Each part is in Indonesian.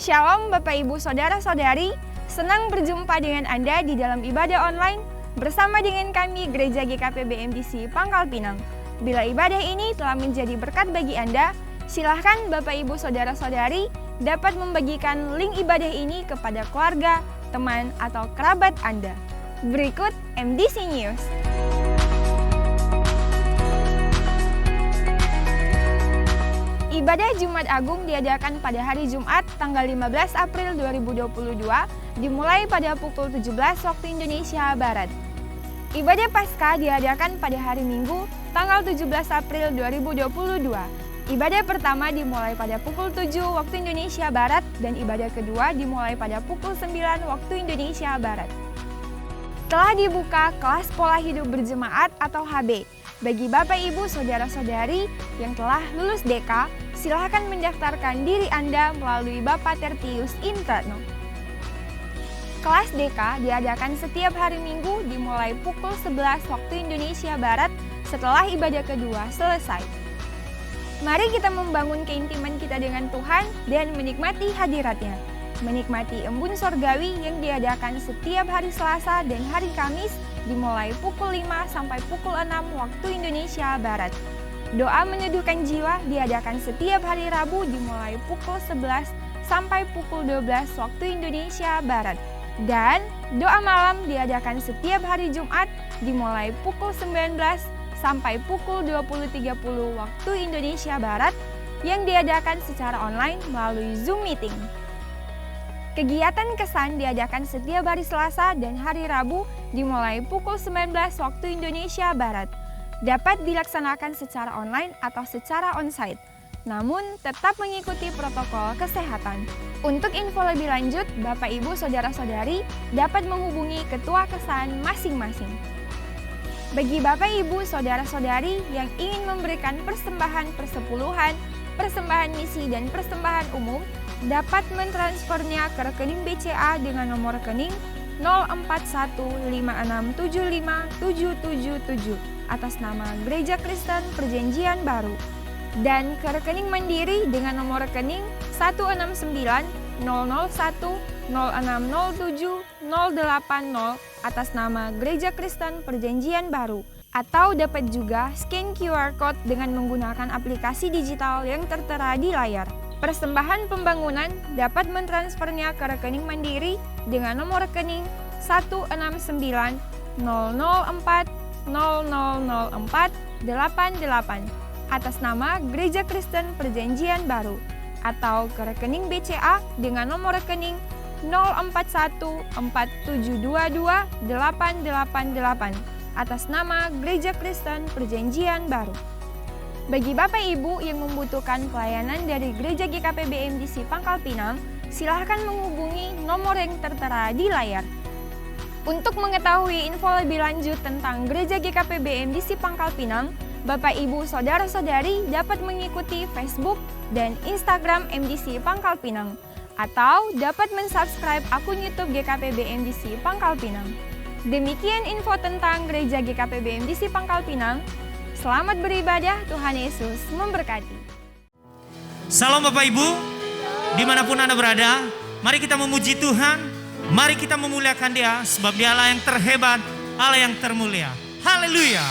Shalom Bapak Ibu Saudara-saudari, senang berjumpa dengan Anda di dalam ibadah online bersama dengan kami Gereja GKP BMDC Pangkal Pinang. Bila ibadah ini telah menjadi berkat bagi Anda, silahkan Bapak Ibu Saudara-saudari dapat membagikan link ibadah ini kepada keluarga, teman, atau kerabat Anda. Berikut MDC News. Ibadah Jumat Agung diadakan pada hari Jumat tanggal 15 April 2022 dimulai pada pukul 17 waktu Indonesia Barat. Ibadah Paskah diadakan pada hari Minggu tanggal 17 April 2022. Ibadah pertama dimulai pada pukul 7 waktu Indonesia Barat dan ibadah kedua dimulai pada pukul 9 waktu Indonesia Barat. Telah dibuka kelas pola hidup berjemaat atau HB. Bagi Bapak Ibu Saudara-saudari yang telah lulus DK, silakan mendaftarkan diri Anda melalui Bapak Tertius Inferno. Kelas DK diadakan setiap hari Minggu dimulai pukul 11 waktu Indonesia Barat setelah ibadah kedua selesai. Mari kita membangun keintiman kita dengan Tuhan dan menikmati hadirat-Nya. Menikmati embun sorgawi yang diadakan setiap hari Selasa dan hari Kamis dimulai pukul 5 sampai pukul 6 waktu Indonesia Barat. Doa menyeduhkan jiwa diadakan setiap hari Rabu dimulai pukul 11 sampai pukul 12 waktu Indonesia Barat. Dan doa malam diadakan setiap hari Jumat dimulai pukul 19 sampai pukul 20.30 waktu Indonesia Barat yang diadakan secara online melalui Zoom Meeting. Kegiatan kesan diadakan setiap hari Selasa dan hari Rabu dimulai pukul 19 waktu Indonesia Barat. Dapat dilaksanakan secara online atau secara onsite, namun tetap mengikuti protokol kesehatan. Untuk info lebih lanjut, Bapak Ibu Saudara-saudari dapat menghubungi ketua kesan masing-masing. Bagi Bapak Ibu Saudara-saudari yang ingin memberikan persembahan persepuluhan, persembahan misi dan persembahan umum, dapat mentransfernya ke rekening BCA dengan nomor rekening 0415675777 atas nama Gereja Kristen Perjanjian Baru dan ke rekening Mandiri dengan nomor rekening 1690010607080 atas nama Gereja Kristen Perjanjian Baru, atau dapat juga scan QR Code dengan menggunakan aplikasi digital yang tertera di layar. Persembahan pembangunan dapat mentransfernya ke rekening Mandiri dengan nomor rekening 16900400488 atas nama Gereja Kristen Perjanjian Baru, atau ke rekening BCA dengan nomor rekening 0414722888 atas nama Gereja Kristen Perjanjian Baru. Bagi Bapak Ibu yang membutuhkan pelayanan dari Gereja GKP BMDC Pangkal Pinang, silahkan menghubungi nomor yang tertera di layar. Untuk mengetahui info lebih lanjut tentang Gereja GKP BMDC Pangkal Pinang, Bapak Ibu Saudara-saudari dapat mengikuti Facebook dan Instagram MDC Pangkal Pinang, atau dapat mensubscribe akun YouTube GKP BMDC Pangkal Pinang. Demikian info tentang Gereja GKP BMDC Pangkal Pinang. Selamat beribadah, Tuhan Yesus memberkati. Salam Bapak Ibu, dimanapun Anda berada, mari kita memuji Tuhan, mari kita memuliakan Dia, sebab Dia Allah yang terhebat, Allah yang termulia. Haleluya.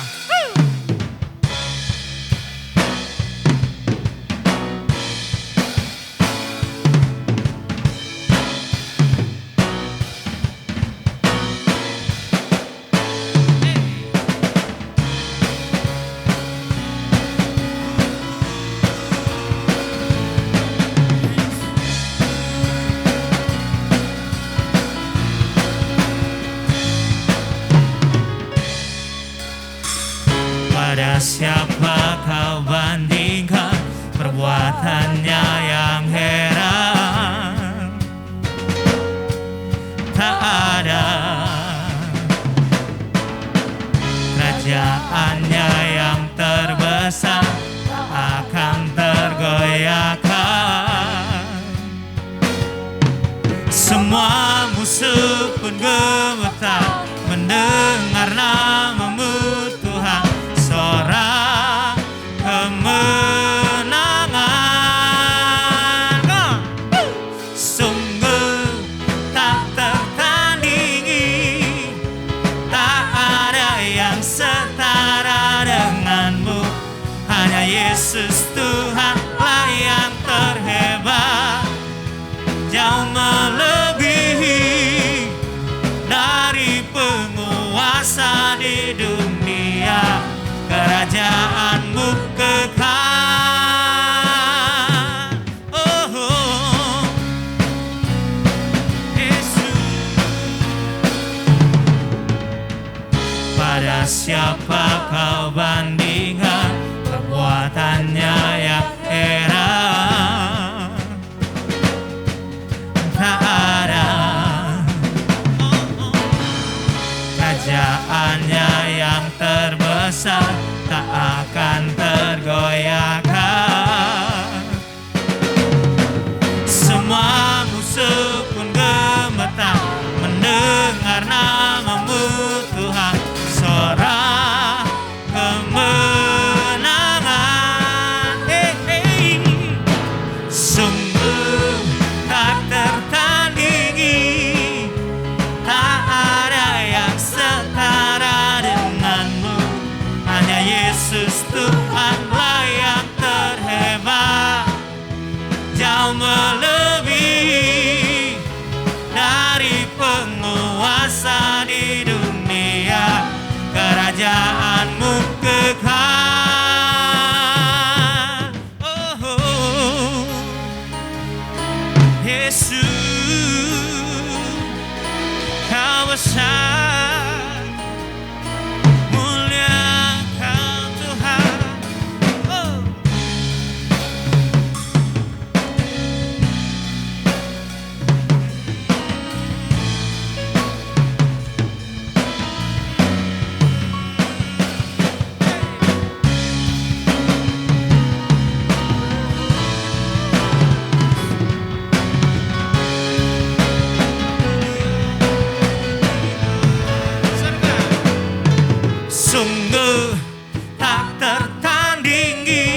Siapa kau bandingkan perbuatannya yang heran? Tak ada kerajaannya yang terbesar tak akan tergoyahkan. Semua musuh pun gemetar mendengar namamu Tuhan. Sorak kemenangan, so siapa kau bandingkan perbuatannya yang heran. Tak ada kerajaannya yang terbesar, tak akan tergoyahkan. Semua musuh pun gemetar mendengar namamu Tuhan. Sorak kemenangan, sungguh tak tertandingi. Tak ada yang setara denganmu. Hanya Yesus Tuhanlah yang terhebat, jauh melebihi dari penguasa di dunia. Kerajaanmu kekal. Oh, Yesus, kau besar, mulia kau Tuhan. Oh. Sungguh tak tertandingi,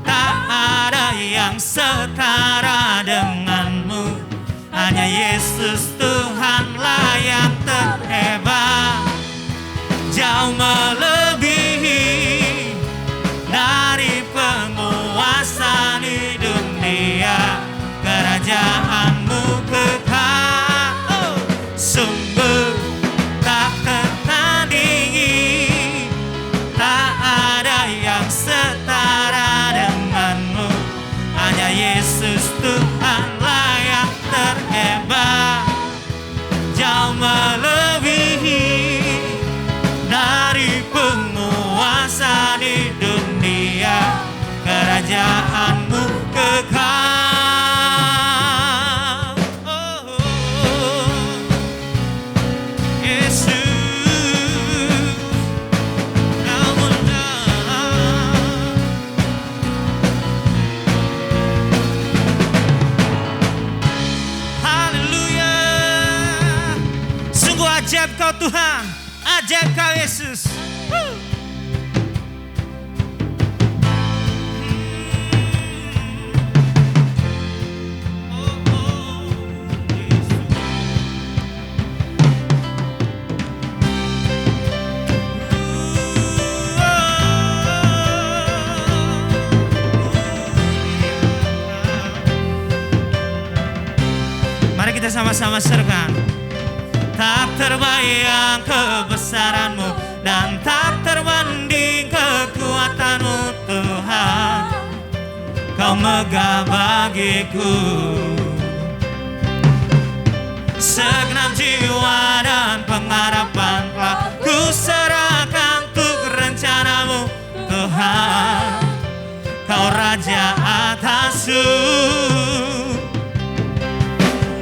tak ada yang setara denganmu. Hanya Yesus Tuhanlah yang terhebat, jauh melebihi dari penguasa di dunia. Kerajaanmu kekal. Oh, sungguh tak tertandingi, tak ada yang setara denganmu. Hanya Yesus Tuhanlah yang terhebat, jauh melebihi dari penguasa di dunia. Kerajaanmu kekal. Oh, Yesus, kau menang. Haleluya. Sungguh ajaib kau Tuhan, ajaib kau Yesus. Mari kita sama-sama serukan. Tak terbayang kebesaranmu dan tak terbanding kekuatanmu Tuhan. Kau megah bagiku. Segenap jiwa dan pengharapan telah ku serahkan untuk rencanamu Tuhan. Kau Raja atasku.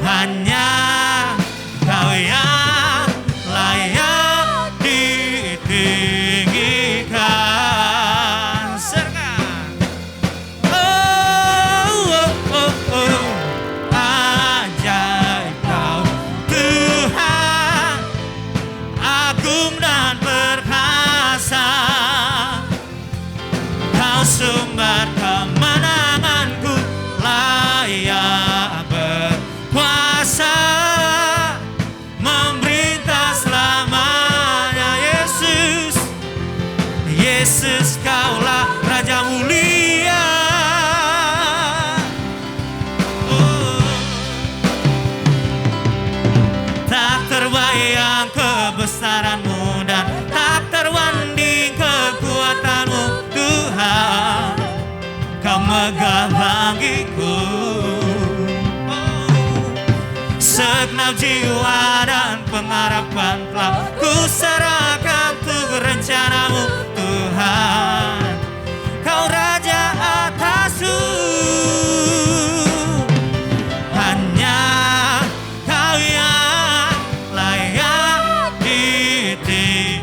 Hanya Kau yang layak ditinggikan. Serkan. Oh, oh, oh, oh. Ajaib Kau Tuhan, agung dan perkasa. Kau sumber kemenanganku, layak berkuasa, memerintah selamanya. Yesus, Yesus, Kaulah Raja mulia. Oh, tak terbayang kebesaranmu dan tak terbanding kekuatanmu Tuhan. Kau megah bagiku. Segenap jiwa dan pengharapan telah ku serahkan rencanamu Tuhan. Kau Raja atasku, hanya Kau yang layak ditinggikan.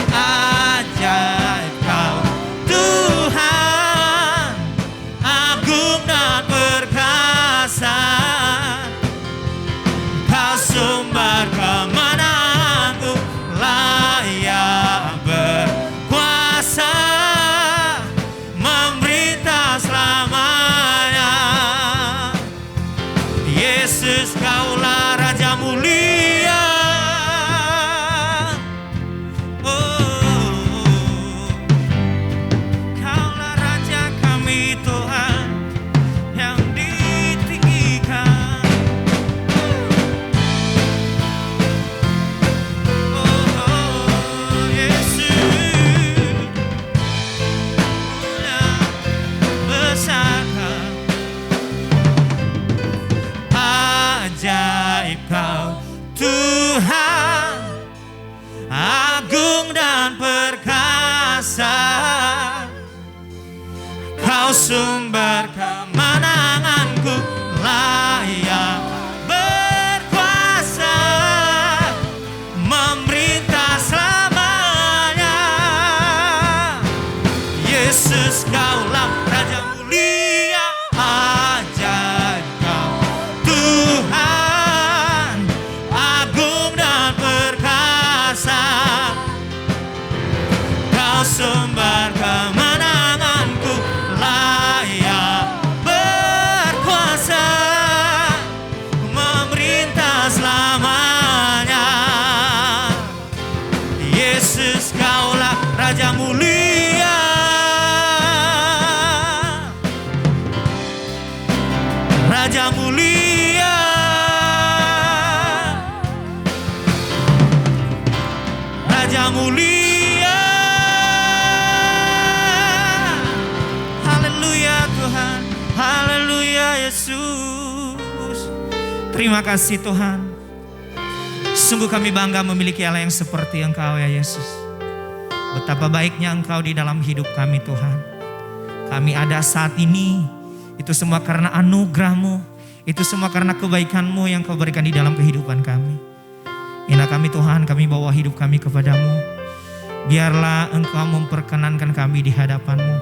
Ajaib Kau Tuhan, agung dan perkasa. Kau sumber kemenanganku, layak berkuasa, memerintah selamanya. Yesus, Kaulah Raja mulia. Oh, Kaulah Raja kami Tuhan yang ditinggikan. Oh, Yesus, mulia besar Kau. Ajaib Kau Tuhan, agung dan perkasa. Kau sumber kemenanganku, layak berkuasa, memerintah selamanya. Yesus, Kaulah Raja mulia. Ajaib Kau Tuhan, agung dan perkasa. Kau sumber kemenanganku, layak berkuasa, memerintah selamanya. Yesus, Kaulah Raja mulia. Raja mulia, Raja mulia. Haleluya Tuhan, haleluya Yesus. Terima kasih Tuhan. Sungguh kami bangga memiliki Allah yang seperti Engkau ya Yesus. Betapa baiknya Engkau di dalam hidup kami Tuhan. Kami ada saat ini, itu semua karena anugerah-Mu, itu semua karena kebaikan-Mu yang Kau berikan di dalam kehidupan kami. Inilah kami Tuhan, kami bawa hidup kami kepadamu. Biarlah Engkau memperkenankan kami di hadapan-Mu.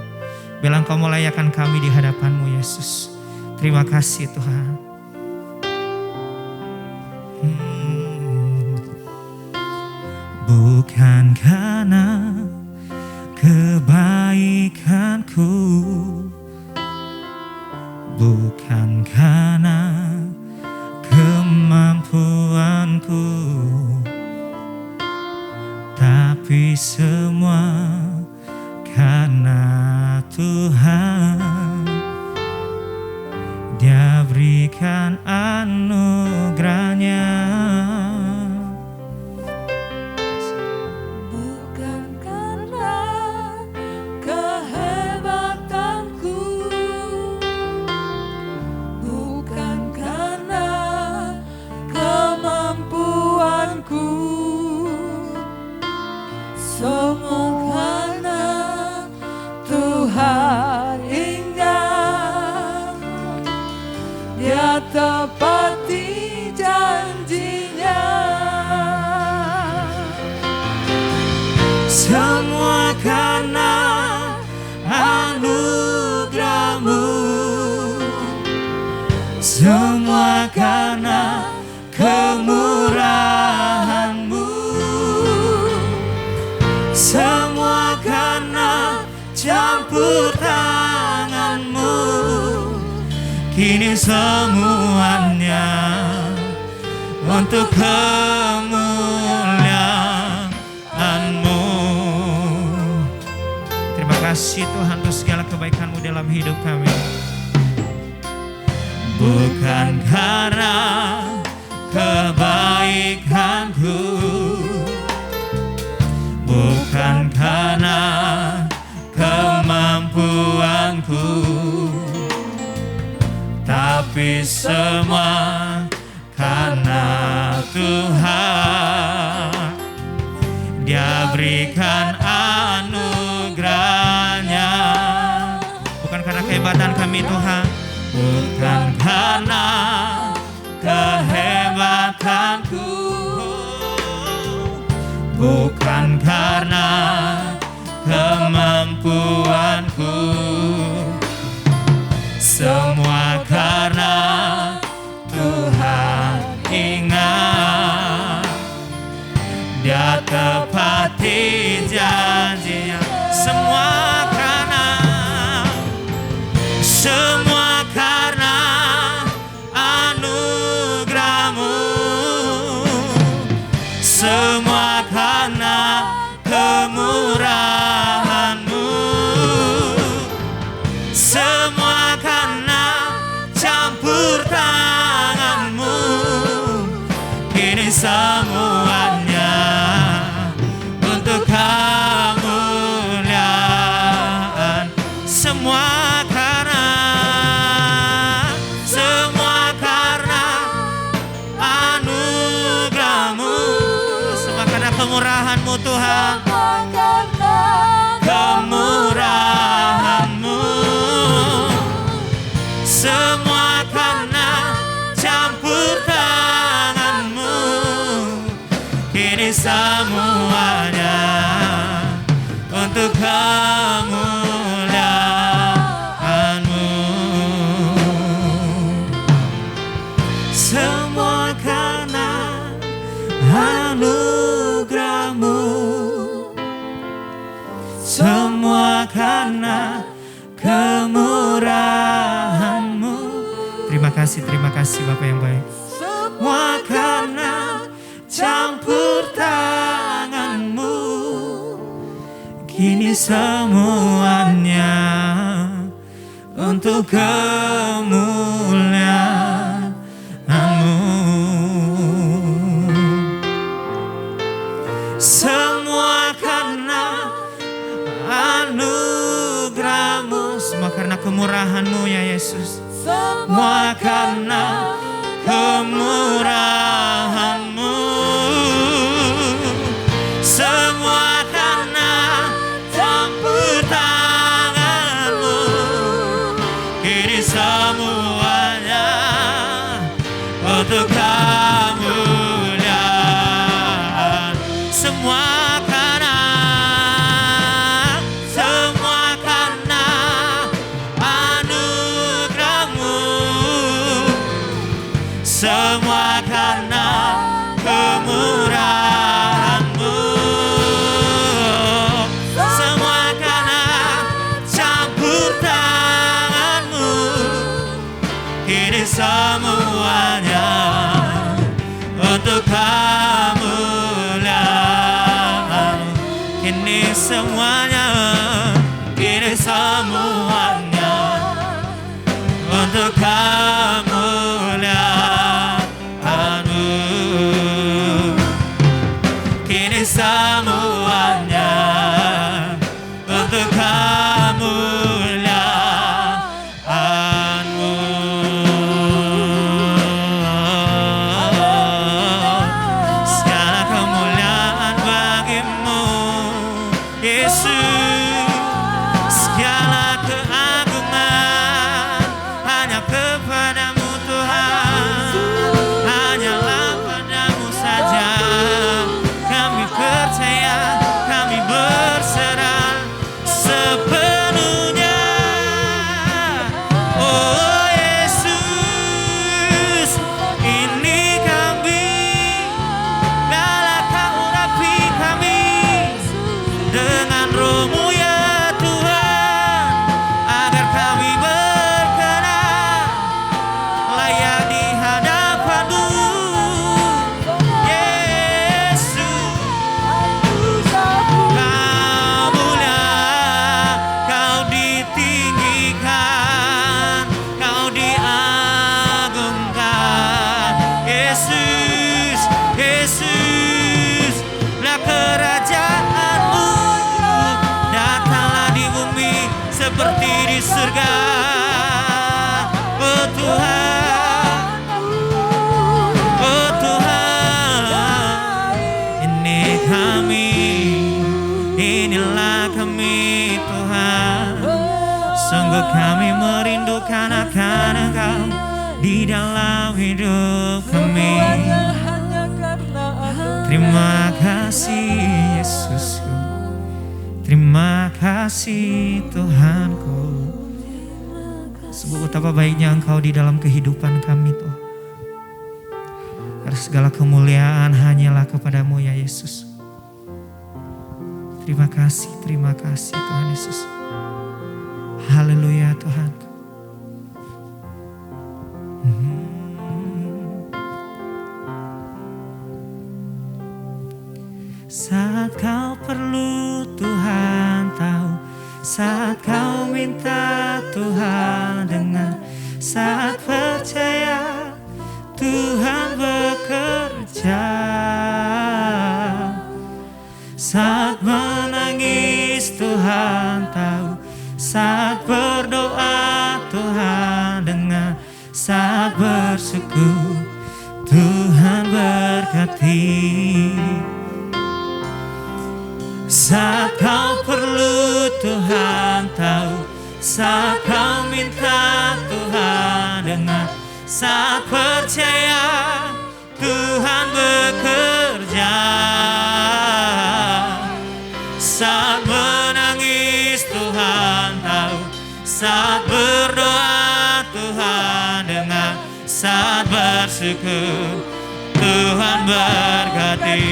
Biarlah Engkau melayakkan kami di hadapan-Mu Yesus. Terima kasih Tuhan. Bukan karena kebaikanku, bukan karena kemampuanku, tapi semua karena Tuhan. Dia berikan anugerahnya. Tepati janjinya, semua karena anugerah-Mu, semua karena kemurahan-Mu, semua karena campur tangan-Mu. Kini semuanya untuk kemuliaan-Mu. Terima kasih Tuhan untuk segala kebaikan-Mu dalam hidup kami. Bukan karena kebaikanku, bukan karena kemampuanku, tapi tapi semua karena Tuhan. Dia berikan anugerahnya, bukan karena kehebatan kami Tuhan, bukan karena kehebatanku, bukan karena kemampuanku, semua karena Tuhan. Ingat, Dia tepati janjinya. Semua karena anugerahmu, semua karena kemurahanmu, semua karena campur tanganmu. Kini semuanya untuk kemuliaan. Semua karena anugerahmu, semua karena kemurahanmu Tuhan, kemurahanmu, semua karena campur tanganmu. Kini semuanya untuk kemuliaan-Mu. Semua karena anugerah-Mu, semua karena kemurahan-Mu. Terima kasih Bapak yang baik. Semua karena campur tangan-Mu. Kini semuanya untuk kemuliaan-Mu. Semua karena anugerah-Mu, semua karena kemurahan-Mu ya Yesus. Semua karena kemurahan-Mu, semua karena campur tangan-Mu. Kini semuanya untuk kemuliaan. Semua karena anugerah-Mu, semua karena kemurahan-Mu, semua karena campur tangan-Mu. Kini semuanya untuk kemuliaan. Kini semuanya untuk kemuliaan-Mu. Kini semuanya untuk kemuliaan-Mu. Segala kemuliaan bagi-Mu Yesus. Segala keagungan hanya kepada-Mu Tuhan, hanyalah pada-Mu saja. Kami percaya, kami berserah sepenuhnya. Oh Yesus, ini kami, biarlah Kau urapi kami dengan Roh-Mu ya Tuhan, agar kami berkenan layak di hadapan-Mu Yesus. Kau mulia, Kau ditinggikan, Kau diagungkan Yesus. Yesus, lah kerajaan-Mu datanglah di bumi seperti di surga. Oh Tuhan, Sungguh kami merindukan akan Engkau di dalam hidup kami. Hanya karena anugerah. Terima kasih Yesusku, terima kasih Tuhanku. Sungguh betapa baiknya Engkau di dalam kehidupan kami Tuhan. Karena segala kemuliaan hanyalah kepadamu ya Yesus. Terima kasih Tuhan Yesus. Haleluya Tuhan. Saat kau perlu Tuhan tahu, saat kau minta Tuhan dengar, saat percaya Tuhan bekerja, saat menangis Tuhan tahu, saat berdoa Tuhan dengar, saat bersyukur Tuhan berkati. Saat kau perlu Tuhan tahu, saat kau minta Tuhan dengar, saat percaya Tuhan bekerja, saat menangis Tuhan tahu, saat berdoa Tuhan dengar, saat bersyukur Tuhan berkati.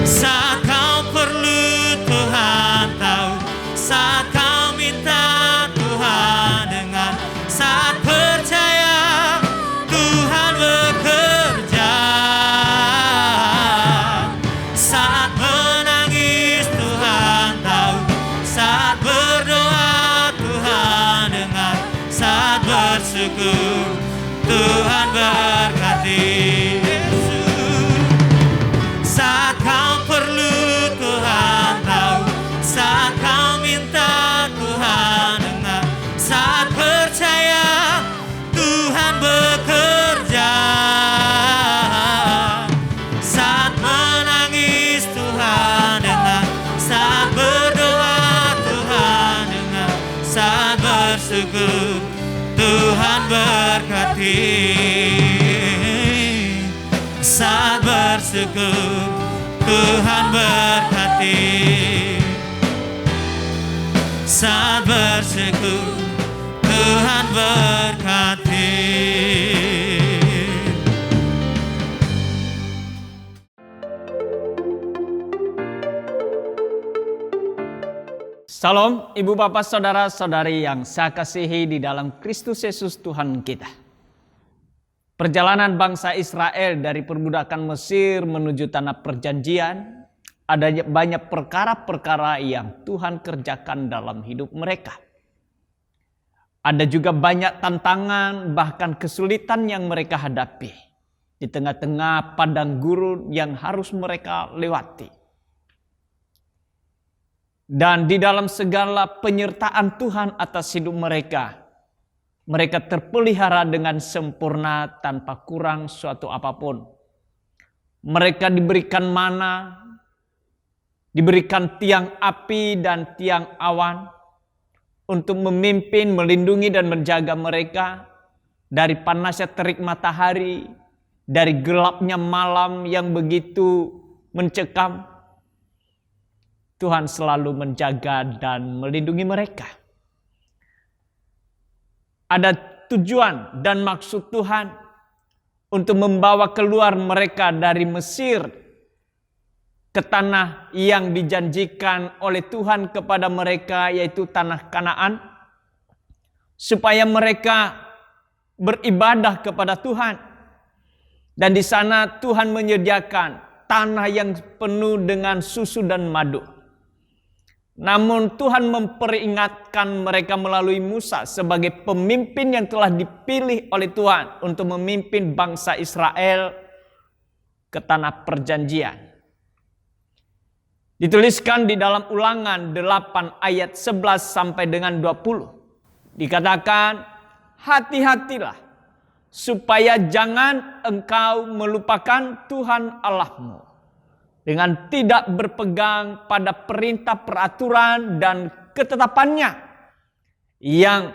Saat kau perlu Tuhan tahu, saat kau minta Tuhan dengar, saat percaya Tuhan bekerja, saat menangis Tuhan tahu, saat berdoa Tuhan dengar, saat bersyukur Tuhan berkati. Saat kau perlu Tuhan tahu, saat kau minta Tuhan dengar, saat percaya Tuhan bekerja, saat menangis Tuhan dengar, saat berdoa Tuhan dengar, saat bersyukur Tuhan berkati. Saat bersyukur Tuhan berkati. Saat bersyukur Tuhan berkati. Salam Ibu Bapak Saudara-saudari yang saya kasihi di dalam Kristus Yesus Tuhan kita. Perjalanan bangsa Israel dari perbudakan Mesir menuju tanah perjanjian, ada banyak perkara-perkara yang Tuhan kerjakan dalam hidup mereka. Ada juga banyak tantangan bahkan kesulitan yang mereka hadapi di tengah-tengah padang gurun yang harus mereka lewati. Dan di dalam segala penyertaan Tuhan atas hidup mereka, mereka terpelihara dengan sempurna tanpa kurang suatu apapun. Mereka diberikan mana, diberikan tiang api dan tiang awan untuk memimpin, melindungi dan menjaga mereka dari panasnya terik matahari, dari gelapnya malam yang begitu mencekam. Tuhan selalu menjaga dan melindungi mereka. Ada tujuan dan maksud Tuhan untuk membawa keluar mereka dari Mesir ke tanah yang dijanjikan oleh Tuhan kepada mereka, yaitu tanah Kanaan, supaya mereka beribadah kepada Tuhan. Dan di sana Tuhan menyediakan tanah yang penuh dengan susu dan madu. Namun Tuhan memperingatkan mereka melalui Musa sebagai pemimpin yang telah dipilih oleh Tuhan untuk memimpin bangsa Israel ke tanah perjanjian. Dituliskan di dalam Ulangan 8 ayat 11 sampai dengan 20. Dikatakan, hati-hatilah supaya jangan engkau melupakan Tuhan Allahmu. dengan tidak berpegang pada perintah, peraturan, dan ketetapannya yang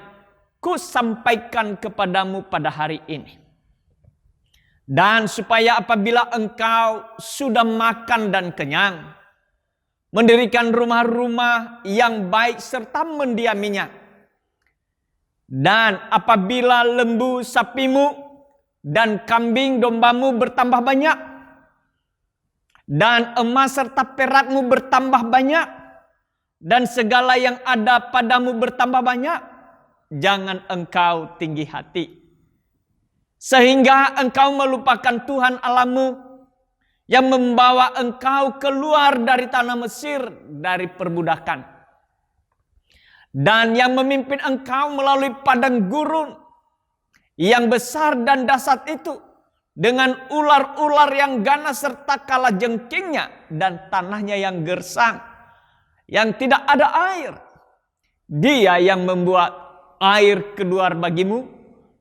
kusampaikan kepadamu pada hari ini. Dan supaya apabila engkau sudah makan dan kenyang, mendirikan rumah-rumah yang baik serta mendiaminya. Dan apabila lembu sapimu dan kambing dombamu bertambah banyak, dan emas serta perakmu bertambah banyak, dan segala yang ada padamu bertambah banyak, jangan engkau tinggi hati, sehingga engkau melupakan Tuhan Allahmu yang membawa engkau keluar dari tanah Mesir dari perbudakan, dan yang memimpin engkau melalui padang gurun yang besar dan dahsyat itu, dengan ular-ular yang ganas serta kalajengkingnya, dan tanahnya yang gersang, yang tidak ada air. Dia yang membuat air keluar bagimu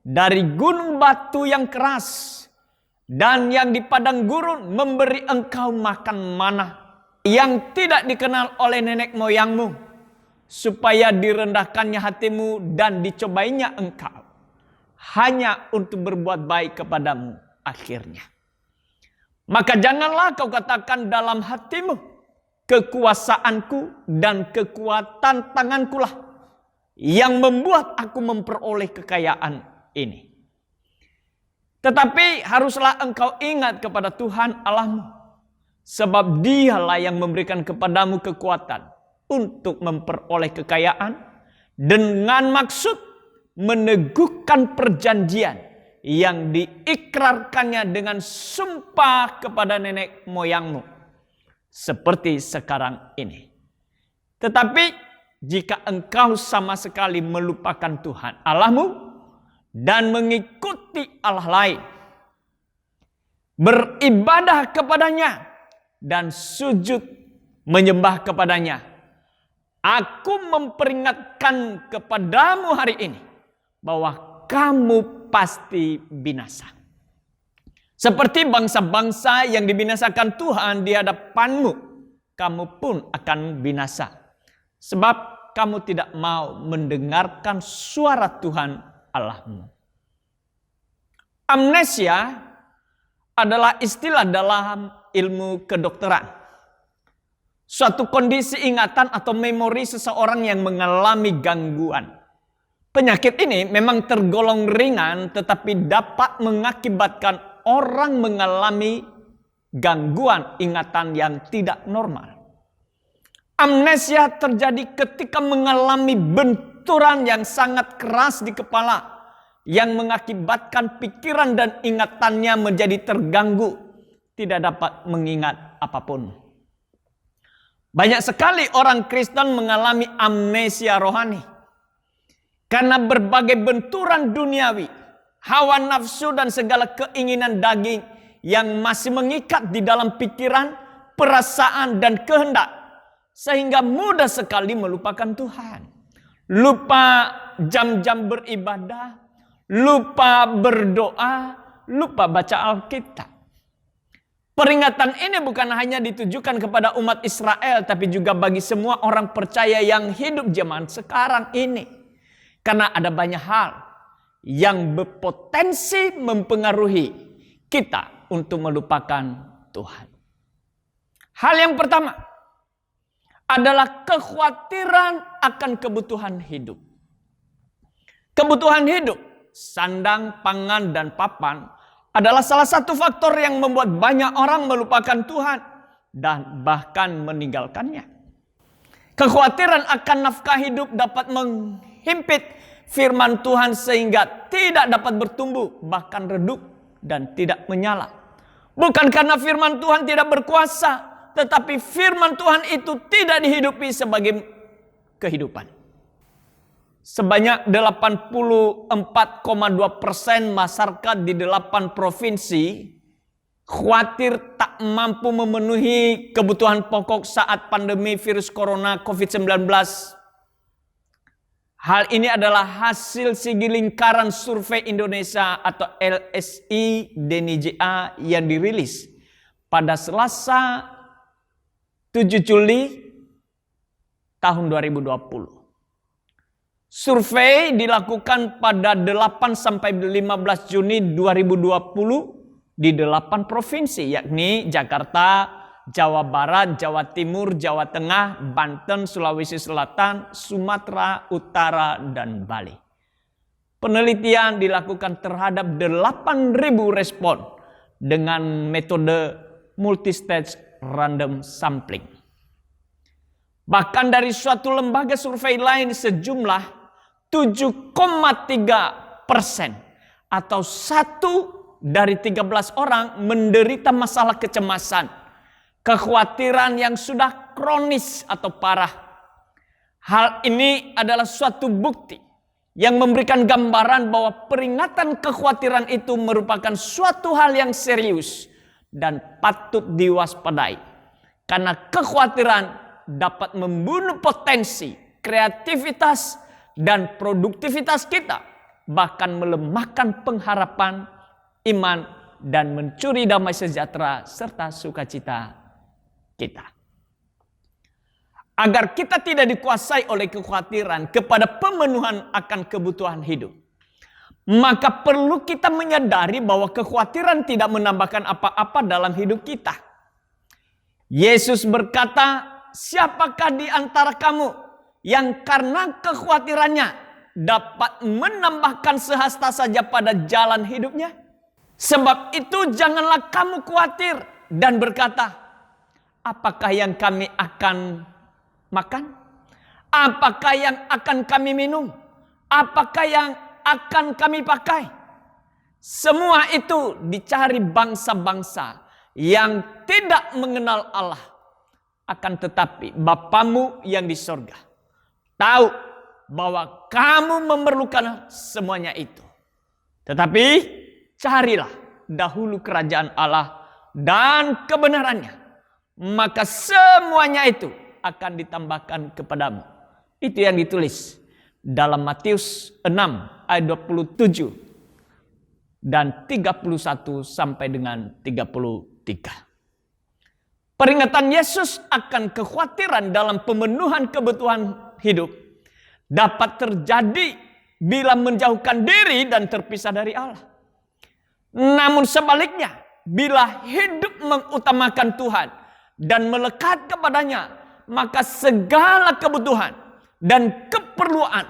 dari gunung batu yang keras, dan yang di padang gurun memberi engkau makan manna yang tidak dikenal oleh nenek moyangmu, supaya direndahkannya hatimu dan dicobainya engkau, hanya untuk berbuat baik kepadamu akhirnya. Maka janganlah kau katakan dalam hatimu, kekuasaanku dan kekuatan tangankulah yang membuat aku memperoleh kekayaan ini. Tetapi haruslah engkau ingat kepada Tuhan Allahmu, sebab Dialah yang memberikan kepadamu kekuatan untuk memperoleh kekayaan, dengan maksud meneguhkan perjanjian yang diikrarkannya dengan sumpah kepada nenek moyangmu, seperti sekarang ini. Tetapi jika engkau sama sekali melupakan Tuhan Allahmu dan mengikuti Allah lain, beribadah kepadanya dan sujud menyembah kepadanya, aku memperingatkan kepadamu hari ini bahwa kamu pasti binasa. Seperti bangsa-bangsa yang dibinasakan Tuhan di hadapanmu, kamu pun akan binasa. Sebab kamu tidak mau mendengarkan suara Tuhan Allahmu. Amnesia adalah istilah dalam ilmu kedokteran. Suatu kondisi ingatan atau memori seseorang yang mengalami gangguan. Penyakit ini memang tergolong ringan, tetapi dapat mengakibatkan orang mengalami gangguan ingatan yang tidak normal. Amnesia terjadi ketika mengalami benturan yang sangat keras di kepala, yang mengakibatkan pikiran dan ingatannya menjadi terganggu, tidak dapat mengingat apapun. Banyak sekali orang Kristen mengalami amnesia rohani karena berbagai benturan duniawi, hawa nafsu dan segala keinginan daging yang masih mengikat di dalam pikiran, perasaan dan kehendak, sehingga mudah sekali melupakan Tuhan. Lupa jam-jam beribadah, lupa berdoa, lupa baca Alkitab. Peringatan ini bukan hanya ditujukan kepada umat Israel, tapi juga bagi semua orang percaya yang hidup zaman sekarang ini. Karena ada banyak hal yang berpotensi mempengaruhi kita untuk melupakan Tuhan. Hal yang pertama adalah kekhawatiran akan kebutuhan hidup. Kebutuhan hidup, sandang, pangan, dan papan adalah salah satu faktor yang membuat banyak orang melupakan Tuhan dan bahkan meninggalkannya. Kekhawatiran akan nafkah hidup dapat menghimpit firman Tuhan sehingga tidak dapat bertumbuh, bahkan redup dan tidak menyala. Bukan karena firman Tuhan tidak berkuasa, tetapi firman Tuhan itu tidak dihidupi sebagai kehidupan. Sebanyak 84,2% masyarakat di 8 provinsi khawatir tak mampu memenuhi kebutuhan pokok saat pandemi virus corona COVID-19. Hal ini adalah hasil segi lingkaran survei Indonesia atau LSI DNIJA yang dirilis pada Selasa 7 Juli tahun 2020. Survei dilakukan pada 8 sampai 15 Juni 2020 di 8 provinsi, yakni Jakarta, Jawa Barat, Jawa Timur, Jawa Tengah, Banten, Sulawesi Selatan, Sumatera Utara, dan Bali. Penelitian dilakukan terhadap 8.000 respon dengan metode multistage random sampling. Bahkan dari suatu lembaga survei lain sejumlah 7,3% atau 1 dari 13 orang menderita masalah kecemasan, kekhawatiran yang sudah kronis atau parah. Hal ini adalah suatu bukti yang memberikan gambaran bahwa peringatan kekhawatiran itu merupakan suatu hal yang serius dan patut diwaspadai. Karena kekhawatiran dapat membunuh potensi, kreativitas, dan produktivitas kita, bahkan melemahkan pengharapan, iman, dan mencuri damai sejahtera serta sukacita kita. Agar kita tidak dikuasai oleh kekhawatiran kepada pemenuhan akan kebutuhan hidup, maka perlu kita menyadari bahwa kekhawatiran tidak menambahkan apa-apa dalam hidup kita. Yesus berkata, "Siapakah di antara kamu yang karena kekhawatirannya dapat menambahkan sehasta saja pada jalan hidupnya? Sebab itu janganlah kamu khawatir dan berkata, apakah yang kami akan makan? Apakah yang akan kami minum? Apakah yang akan kami pakai? Semua itu dicari bangsa-bangsa yang tidak mengenal Allah. Akan tetapi Bapamu yang di sorga tahu bahwa kamu memerlukan semuanya itu. Tetapi carilah dahulu kerajaan Allah dan kebenarannya, maka semuanya itu akan ditambahkan kepadamu." Itu yang ditulis dalam Matius 6 ayat 27 dan 31 sampai dengan 33. Peringatan Yesus akan kekhawatiran dalam pemenuhan kebutuhan hidup dapat terjadi bila menjauhkan diri dan terpisah dari Allah. Namun sebaliknya, bila hidup mengutamakan Tuhan dan melekat kepadanya, maka segala kebutuhan dan keperluan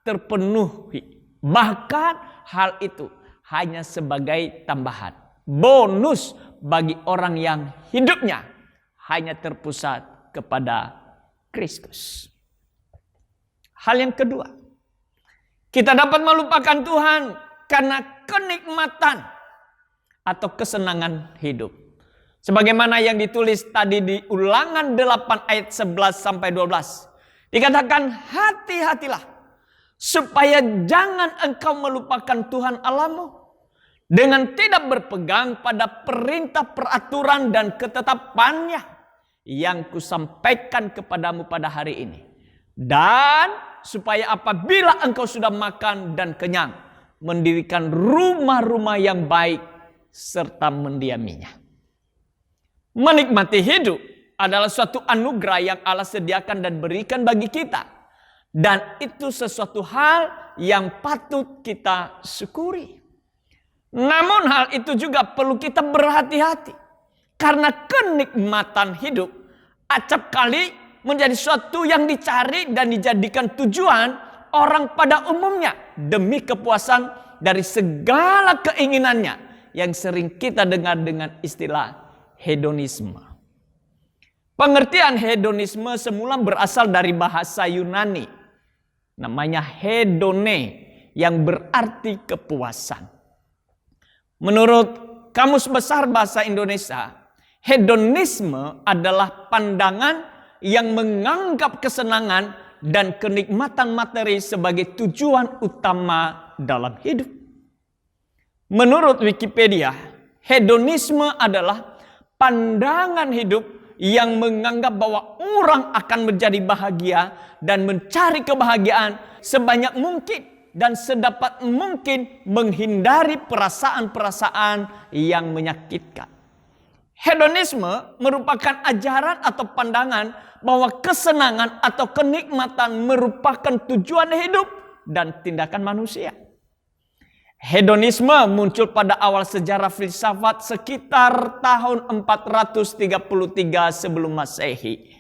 terpenuhi. Bahkan hal itu hanya sebagai tambahan, bonus bagi orang yang hidupnya hanya terpusat kepada Kristus. Hal yang kedua, kita dapat melupakan Tuhan karena kenikmatan atau kesenangan hidup. Sebagaimana yang ditulis tadi di Ulangan 8 ayat 11 sampai 12. Dikatakan, hati-hatilah supaya jangan engkau melupakan Tuhan Allahmu dengan tidak berpegang pada perintah, peraturan, dan ketetapannya yang kusampaikan kepadamu pada hari ini. Dan supaya apabila engkau sudah makan dan kenyang, mendirikan rumah-rumah yang baik serta mendiaminya. Menikmati hidup adalah suatu anugerah yang Allah sediakan dan berikan bagi kita. Dan itu sesuatu hal yang patut kita syukuri. Namun hal itu juga perlu kita berhati-hati. Karena kenikmatan hidup acap kali menjadi suatu yang dicari dan dijadikan tujuan orang pada umumnya demi kepuasan dari segala keinginannya yang sering kita dengar dengan istilah hedonisme. Pengertian hedonisme semula berasal dari bahasa Yunani, namanya hedone, yang berarti kepuasan. Menurut Kamus Besar Bahasa Indonesia, hedonisme adalah pandangan yang menganggap kesenangan dan kenikmatan materi sebagai tujuan utama dalam hidup. Menurut Wikipedia, hedonisme adalah pandangan hidup yang menganggap bahwa orang akan menjadi bahagia dan mencari kebahagiaan sebanyak mungkin dan sedapat mungkin menghindari perasaan-perasaan yang menyakitkan. Hedonisme merupakan ajaran atau pandangan bahwa kesenangan atau kenikmatan merupakan tujuan hidup dan tindakan manusia. Hedonisme muncul pada awal sejarah filsafat sekitar tahun 433 sebelum Masehi.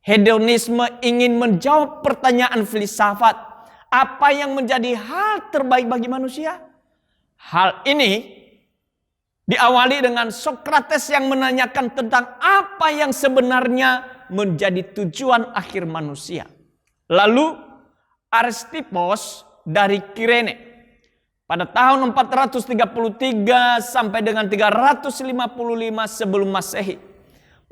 Hedonisme ingin menjawab pertanyaan filsafat, apa yang menjadi hal terbaik bagi manusia? Hal ini diawali dengan Sokrates yang menanyakan tentang apa yang sebenarnya menjadi tujuan akhir manusia. Lalu Aristippus dari Kirene pada tahun 433 sampai dengan 355 sebelum Masehi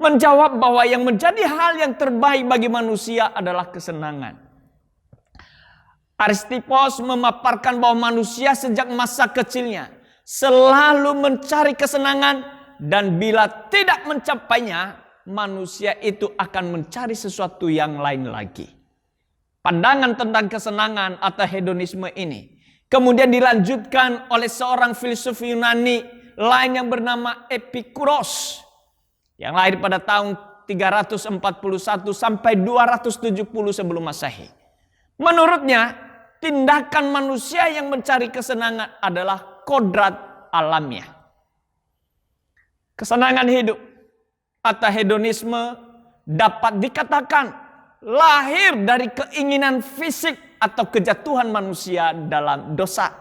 menjawab bahwa yang menjadi hal yang terbaik bagi manusia adalah kesenangan. Aristippus memaparkan bahwa manusia sejak masa kecilnya selalu mencari kesenangan, dan bila tidak mencapainya, manusia itu akan mencari sesuatu yang lain lagi. Pandangan tentang kesenangan atau hedonisme ini kemudian dilanjutkan oleh seorang filsuf Yunani lain yang bernama Epikuros yang lahir pada tahun 341 sampai 270 sebelum Masehi. Menurutnya, tindakan manusia yang mencari kesenangan adalah kodrat alamiah. Kesenangan hidup atau hedonisme dapat dikatakan lahir dari keinginan fisik atau kejatuhan manusia dalam dosa,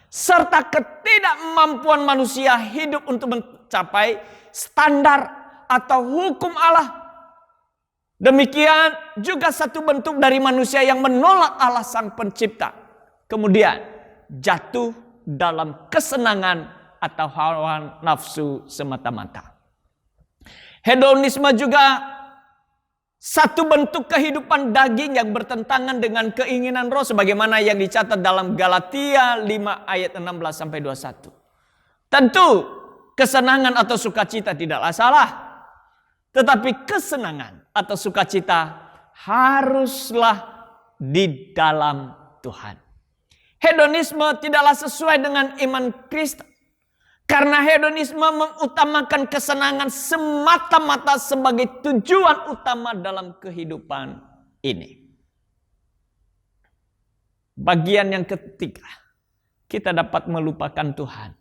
serta ketidakmampuan manusia hidup untuk mencapai standar atau hukum Allah. Demikian juga satu bentuk dari manusia yang menolak Allah sang pencipta, kemudian jatuh dalam kesenangan atau hawa nafsu semata-mata. Hedonisme juga satu bentuk kehidupan daging yang bertentangan dengan keinginan roh, sebagaimana yang dicatat dalam Galatia 5 ayat 16 sampai 21. Tentu kesenangan atau sukacita tidaklah salah, tetapi kesenangan atau sukacita haruslah di dalam Tuhan. Hedonisme tidaklah sesuai dengan iman Kristen, karena hedonisme mengutamakan kesenangan semata-mata sebagai tujuan utama dalam kehidupan ini. Bagian yang ketiga, kita dapat melupakan Tuhan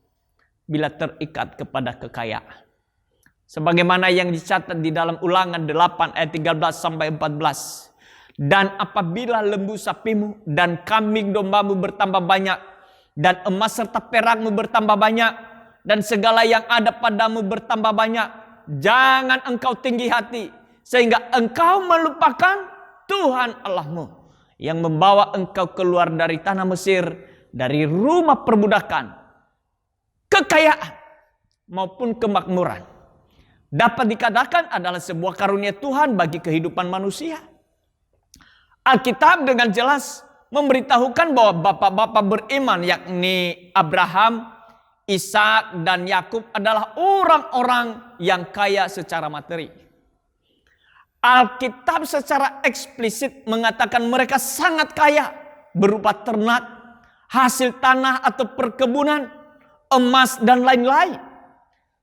bila terikat kepada kekayaan. Sebagaimana yang dicatat di dalam Ulangan 8 ayat 13 sampai 14. Dan apabila lembu sapimu dan kambing dombamu bertambah banyak, dan emas serta perakmu bertambah banyak, dan segala yang ada padamu bertambah banyak, jangan engkau tinggi hati, sehingga engkau melupakan Tuhan Allahmu, yang membawa engkau keluar dari tanah Mesir, dari rumah perbudakan. Kekayaan maupun kemakmuran dapat dikatakan adalah sebuah karunia Tuhan bagi kehidupan manusia. Alkitab dengan jelas memberitahukan bahwa bapak-bapak beriman, yakni Abraham, Ishak, dan Yakub adalah orang-orang yang kaya secara materi. Alkitab secara eksplisit mengatakan mereka sangat kaya berupa ternak, hasil tanah atau perkebunan, emas, dan lain-lain.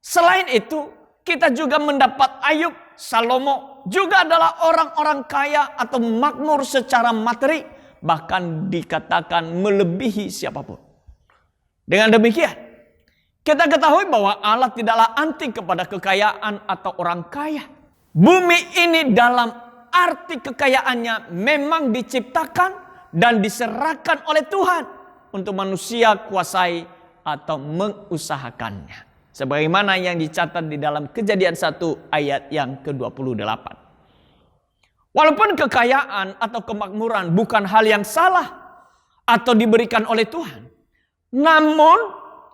Selain itu, kita juga mendapat Ayub, Salomo juga adalah orang-orang kaya atau makmur secara materi, bahkan dikatakan melebihi siapapun. Dengan demikian, kita ketahui bahwa Allah tidaklah anti kepada kekayaan atau orang kaya. Bumi ini dalam arti kekayaannya memang diciptakan dan diserahkan oleh Tuhan untuk manusia kuasai atau mengusahakannya. Sebagaimana yang dicatat di dalam Kejadian 1 ayat yang ke-28. Walaupun kekayaan atau kemakmuran bukan hal yang salah atau diberikan oleh Tuhan, namun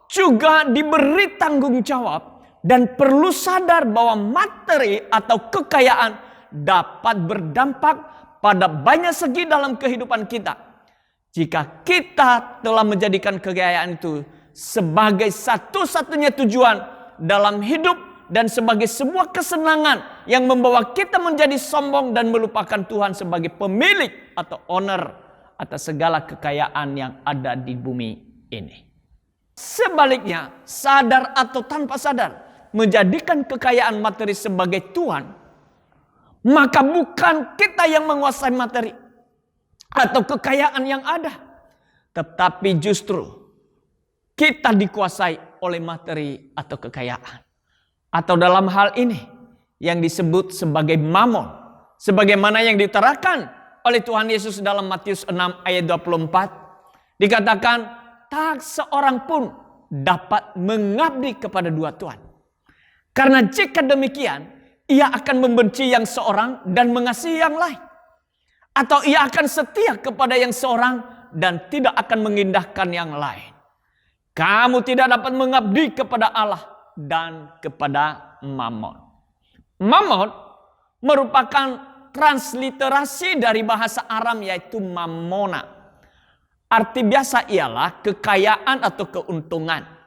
juga diberi tanggung jawab dan perlu sadar bahwa materi atau kekayaan dapat berdampak pada banyak segi dalam kehidupan kita. Jika kita telah menjadikan kekayaan itu sebagai satu-satunya tujuan dalam hidup dan sebagai sebuah kesenangan yang membawa kita menjadi sombong dan melupakan Tuhan sebagai pemilik atau owner atas segala kekayaan yang ada di bumi ini. Sebaliknya, sadar atau tanpa sadar, menjadikan kekayaan materi sebagai Tuhan, maka bukan kita yang menguasai materi atau kekayaan yang ada, tetapi justru kita dikuasai oleh materi atau kekayaan. Atau dalam hal ini yang disebut sebagai mamon, sebagaimana yang diterangkan oleh Tuhan Yesus dalam Matius 6 ayat 24, dikatakan tak seorang pun dapat mengabdi kepada dua tuan. Karena jika demikian, ia akan membenci yang seorang dan mengasihi yang lain. Atau ia akan setia kepada yang seorang dan tidak akan mengindahkan yang lain. Kamu tidak dapat mengabdi kepada Allah dan kepada Mammon. Mammon merupakan transliterasi dari bahasa Aram yaitu Mammona. Arti biasa ialah kekayaan atau keuntungan.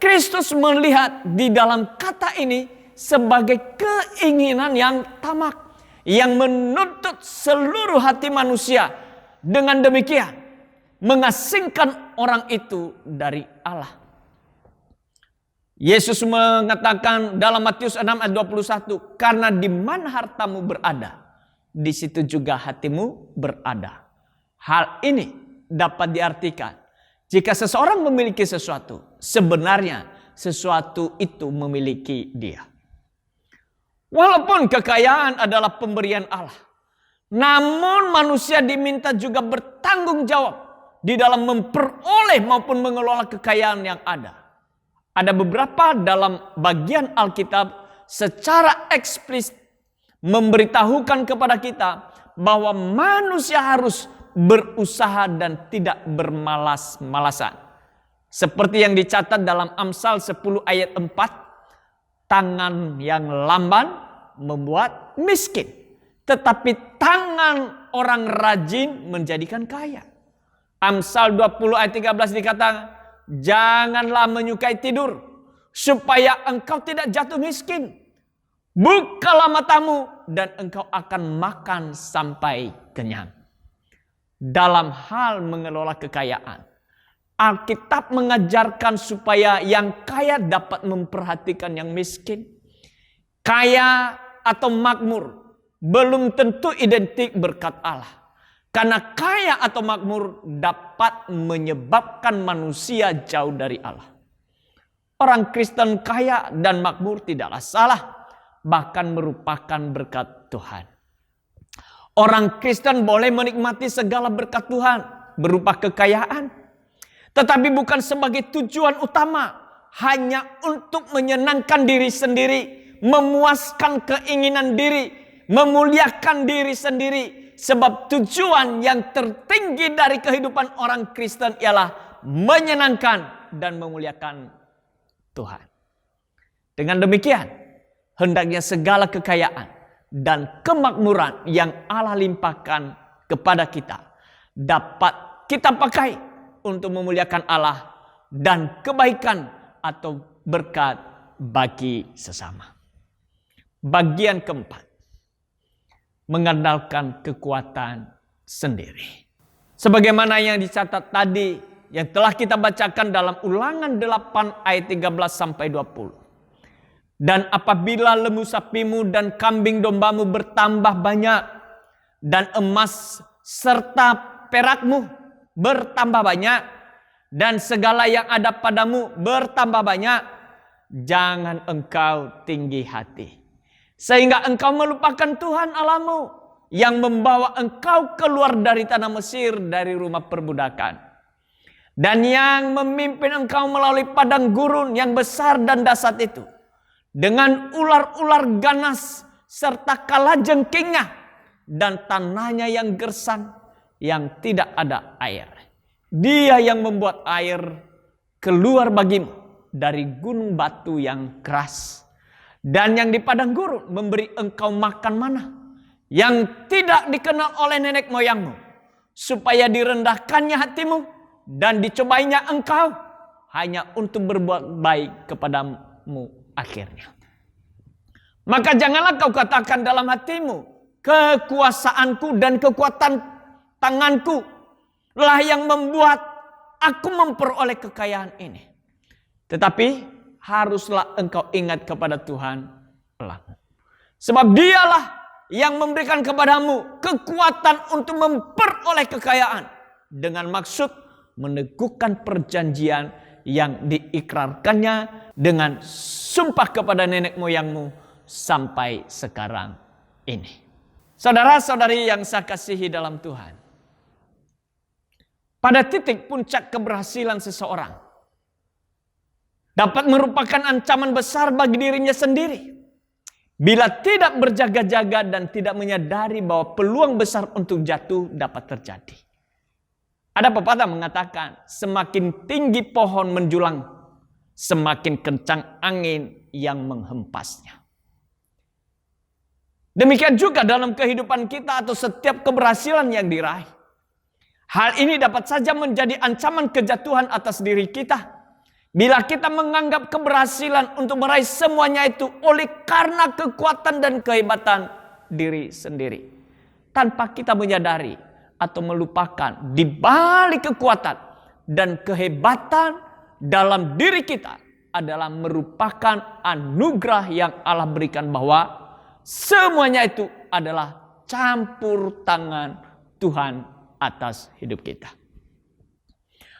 Kristus melihat di dalam kata ini sebagai keinginan yang tamak, yang menuntut seluruh hati manusia. Dengan demikian mengasingkan orang itu dari Allah. Yesus mengatakan dalam Matius 6 ayat 21, karena di mana hartamu berada, di situ juga hatimu berada. Hal ini dapat diartikan jika seseorang memiliki sesuatu, sebenarnya sesuatu itu memiliki dia. Walaupun kekayaan adalah pemberian Allah, namun manusia diminta juga bertanggung jawab di dalam memperoleh maupun mengelola kekayaan yang ada. Ada beberapa dalam bagian Alkitab secara eksplisit memberitahukan kepada kita bahwa manusia harus berusaha dan tidak bermalas-malasan. Seperti yang dicatat dalam Amsal 10 ayat 4, tangan yang lamban membuat miskin, tetapi tangan orang rajin menjadikan kaya. Amsal 20 ayat 13 dikatakan, janganlah menyukai tidur supaya engkau tidak jatuh miskin. Bukalah matamu dan engkau akan makan sampai kenyang. Dalam hal mengelola kekayaan, Alkitab mengajarkan supaya yang kaya dapat memperhatikan yang miskin. Kaya atau makmur belum tentu identik berkat Allah. Karena kaya atau makmur dapat menyebabkan manusia jauh dari Allah. Orang Kristen kaya dan makmur tidaklah salah, bahkan merupakan berkat Tuhan. Orang Kristen boleh menikmati segala berkat Tuhan berupa kekayaan, tetapi bukan sebagai tujuan utama, hanya untuk menyenangkan diri sendiri, memuaskan keinginan diri, memuliakan diri sendiri. Sebab tujuan yang tertinggi dari kehidupan orang Kristen ialah menyenangkan dan memuliakan Tuhan. Dengan demikian, hendaknya segala kekayaan dan kemakmuran yang Allah limpahkan kepada kita dapat kita pakai untuk memuliakan Allah dan kebaikan atau berkat bagi sesama. Bagian keempat, mengandalkan kekuatan sendiri. Sebagaimana yang dicatat tadi yang telah kita bacakan dalam Ulangan 8 ayat 13 sampai 20. Dan apabila lembu sapimu dan kambing dombamu bertambah banyak, dan emas serta perakmu bertambah banyak, dan segala yang ada padamu bertambah banyak, jangan engkau tinggi hati, sehingga engkau melupakan Tuhan Allahmu yang membawa engkau keluar dari tanah Mesir, dari rumah perbudakan, dan yang memimpin engkau melalui padang gurun yang besar dan dahsyat itu, dengan ular-ular ganas serta kalajengkingnya dan tanahnya yang gersang yang tidak ada air. Dia yang membuat air keluar bagimu dari gunung batu yang keras, dan yang di padang gurun memberi engkau makan mana yang tidak dikenal oleh nenek moyangmu, supaya direndahkannya hatimu dan dicobainya engkau hanya untuk berbuat baik kepadamu akhirnya. Maka janganlah kau katakan dalam hatimu, kekuasaanku dan kekuatan tanganku lah yang membuat aku memperoleh kekayaan ini. Tetapi haruslah engkau ingat kepada Tuhan Allahmu. Sebab dialah yang memberikan kepadamu kekuatan untuk memperoleh kekayaan, dengan maksud meneguhkan perjanjian yang diikrarkannya dengan sumpah kepada nenek moyangmu sampai sekarang ini. Saudara-saudari yang saya kasihi dalam Tuhan, pada titik puncak keberhasilan seseorang dapat merupakan ancaman besar bagi dirinya sendiri bila tidak berjaga-jaga dan tidak menyadari bahwa peluang besar untuk jatuh dapat terjadi. Ada pepatah mengatakan, semakin tinggi pohon menjulang, semakin kencang angin yang menghempasnya. Demikian juga dalam kehidupan kita atau setiap keberhasilan yang diraih. Hal ini dapat saja menjadi ancaman kejatuhan atas diri kita bila kita menganggap keberhasilan untuk meraih semuanya itu oleh karena kekuatan dan kehebatan diri sendiri, tanpa kita menyadari atau melupakan di balik kekuatan dan kehebatan dalam diri kita adalah merupakan anugerah yang Allah berikan, bahwa semuanya itu adalah campur tangan Tuhan atas hidup kita.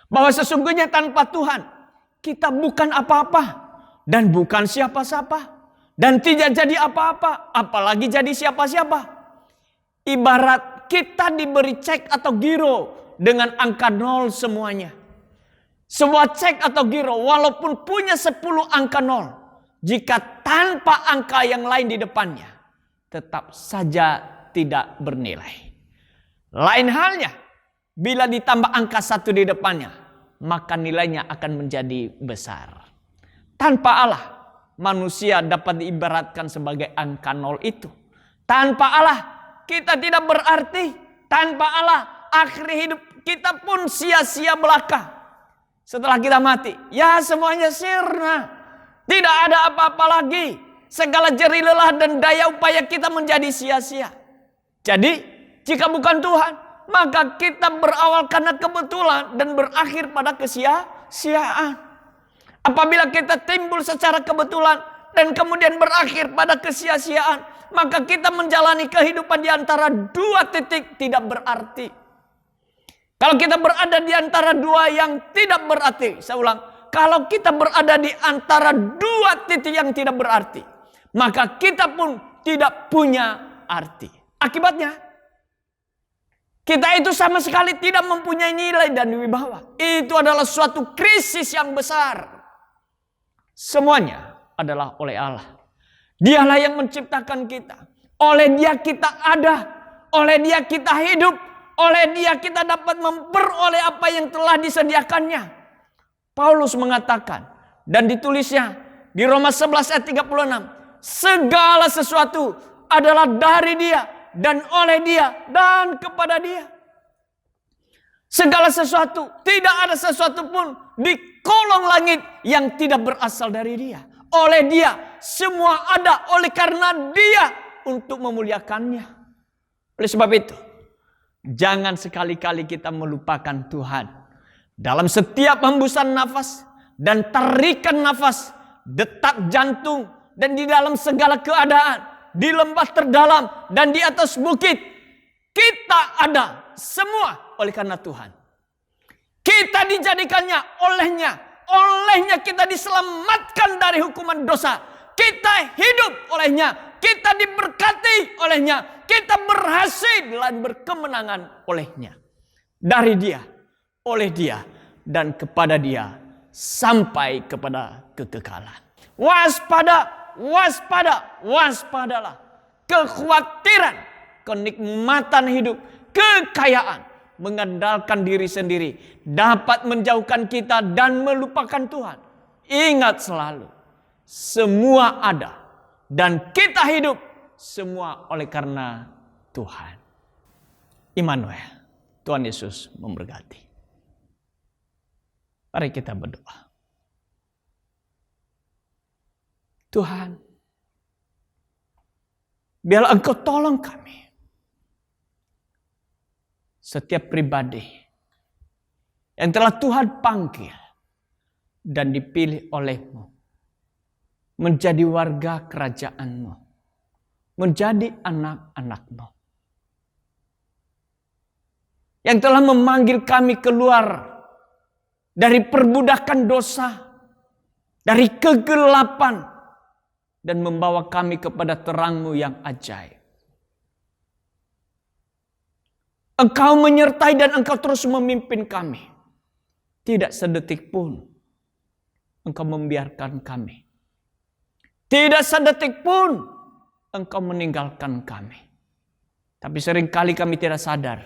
Bahwa sesungguhnya tanpa Tuhan kita bukan apa-apa dan bukan siapa-siapa dan tidak jadi apa-apa, apalagi jadi siapa-siapa. Ibarat kita diberi cek atau giro dengan angka 0 semuanya. Sebuah cek atau giro walaupun punya 10 angka 0, jika tanpa angka yang lain di depannya, tetap saja tidak bernilai. Lain halnya, bila ditambah angka 1 di depannya, maka nilainya akan menjadi besar. Tanpa Allah, manusia dapat diibaratkan sebagai angka 0 itu. Tanpa Allah, kita tidak berarti. Tanpa Allah, akhir hidup kita pun sia-sia belaka. Setelah kita mati, ya semuanya sirna. Tidak ada apa-apa lagi. Segala jerih lelah dan daya upaya kita menjadi sia-sia. Jadi, jika bukan Tuhan, maka kita berawal karena kebetulan dan berakhir pada kesia-siaan. Apabila kita timbul secara kebetulan dan kemudian berakhir pada kesia-siaan, maka kita menjalani kehidupan di antara 2 titik tidak berarti. Kalau kita berada di antara 2 yang tidak berarti, saya ulang, kalau kita berada di antara 2 titik yang tidak berarti, maka kita pun tidak punya arti. Akibatnya, kita itu sama sekali tidak mempunyai nilai dan wibawa. Itu adalah suatu krisis yang besar. Semuanya adalah oleh Allah. Dialah yang menciptakan kita. Oleh Dia kita ada. Oleh Dia kita hidup. Oleh Dia kita dapat memperoleh apa yang telah disediakannya. Paulus mengatakan, dan ditulisnya di Roma 11 ayat 36. Segala sesuatu adalah dari Dia, dan oleh Dia, dan kepada Dia. Segala sesuatu, tidak ada sesuatu pun di kolong langit yang tidak berasal dari Dia. Oleh Dia, semua ada oleh karena Dia untuk memuliakannya. Oleh sebab itu, jangan sekali-kali kita melupakan Tuhan. Dalam setiap hembusan nafas dan tarikan nafas, detak jantung, dan di dalam segala keadaan, di lembah terdalam dan di atas bukit, kita ada semua oleh karena Tuhan. Kita dijadikannya olehnya kita diselamatkan dari hukuman dosa. Kita hidup olehnya, kita diberkati olehnya, kita berhasil dan berkemenangan olehnya. Dari Dia, oleh Dia, dan kepada Dia sampai kepada kekekalan. Waspadalah. Kekhawatiran, kenikmatan hidup, kekayaan, mengandalkan diri sendiri dapat menjauhkan kita dan melupakan Tuhan. Ingat selalu, semua ada dan kita hidup semua oleh karena Tuhan. Immanuel, Tuhan Yesus memberkati. Mari kita berdoa. Tuhan, biarlah Engkau tolong kami. Setiap pribadi yang telah Tuhan panggil dan dipilih oleh-Mu menjadi warga kerajaan-Mu, menjadi anak-anak-Mu. Yang telah memanggil kami keluar dari perbudakan dosa, dari kegelapan, dan membawa kami kepada terang-Mu yang ajaib. Engkau menyertai dan Engkau terus memimpin kami. Tidak sedetik pun Engkau membiarkan kami. Tidak sedetik pun Engkau meninggalkan kami. Tapi seringkali kami tidak sadar.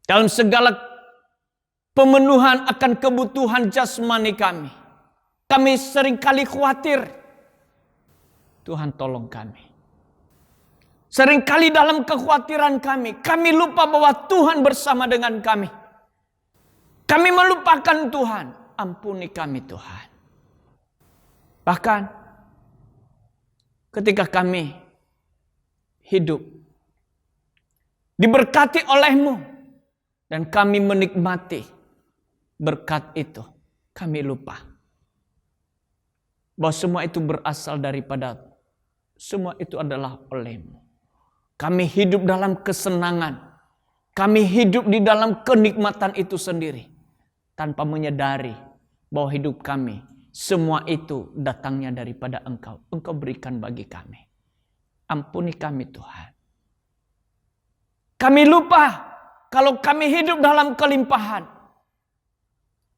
Dalam segala pemenuhan akan kebutuhan jasmani kami, kami seringkali khawatir. Tuhan tolong kami. Seringkali dalam kekhawatiran kami lupa bahwa Tuhan bersama dengan kami. Kami melupakan Tuhan. Ampuni kami Tuhan. Bahkan ketika kami hidup diberkati oleh-Mu, dan kami menikmati berkat itu, kami lupa bahwa semua itu berasal daripada, semua itu adalah oleh-Mu. Kami hidup dalam kesenangan, kami hidup di dalam kenikmatan itu sendiri, tanpa menyadari bahwa hidup kami, semua itu datangnya daripada Engkau. Engkau berikan bagi kami. Ampuni kami Tuhan. Kami lupa kalau kami hidup dalam kelimpahan,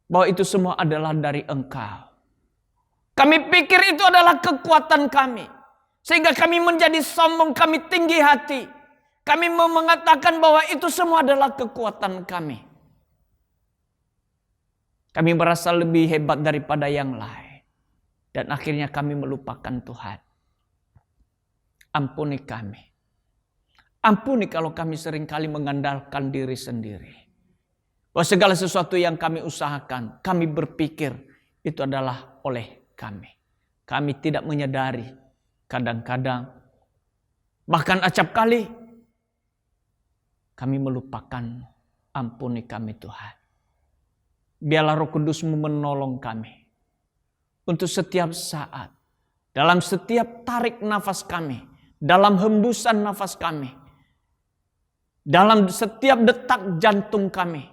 bahwa itu semua adalah dari Engkau. Kami pikir itu adalah kekuatan kami, sehingga kami menjadi sombong, kami tinggi hati. Kami mau mengatakan bahwa itu semua adalah kekuatan kami. Kami merasa lebih hebat daripada yang lain. Dan akhirnya kami melupakan Tuhan. Ampuni kami. Ampuni kalau kami seringkali mengandalkan diri sendiri. Bahwa segala sesuatu yang kami usahakan, kami berpikir itu adalah oleh kami. Kami tidak menyadari. Kadang-kadang, bahkan acap kali, kami melupakan. Ampuni kami Tuhan. Biarlah Roh Kudus-Mu menolong kami. Untuk setiap saat, dalam setiap tarik nafas kami, dalam hembusan nafas kami, dalam setiap detak jantung kami,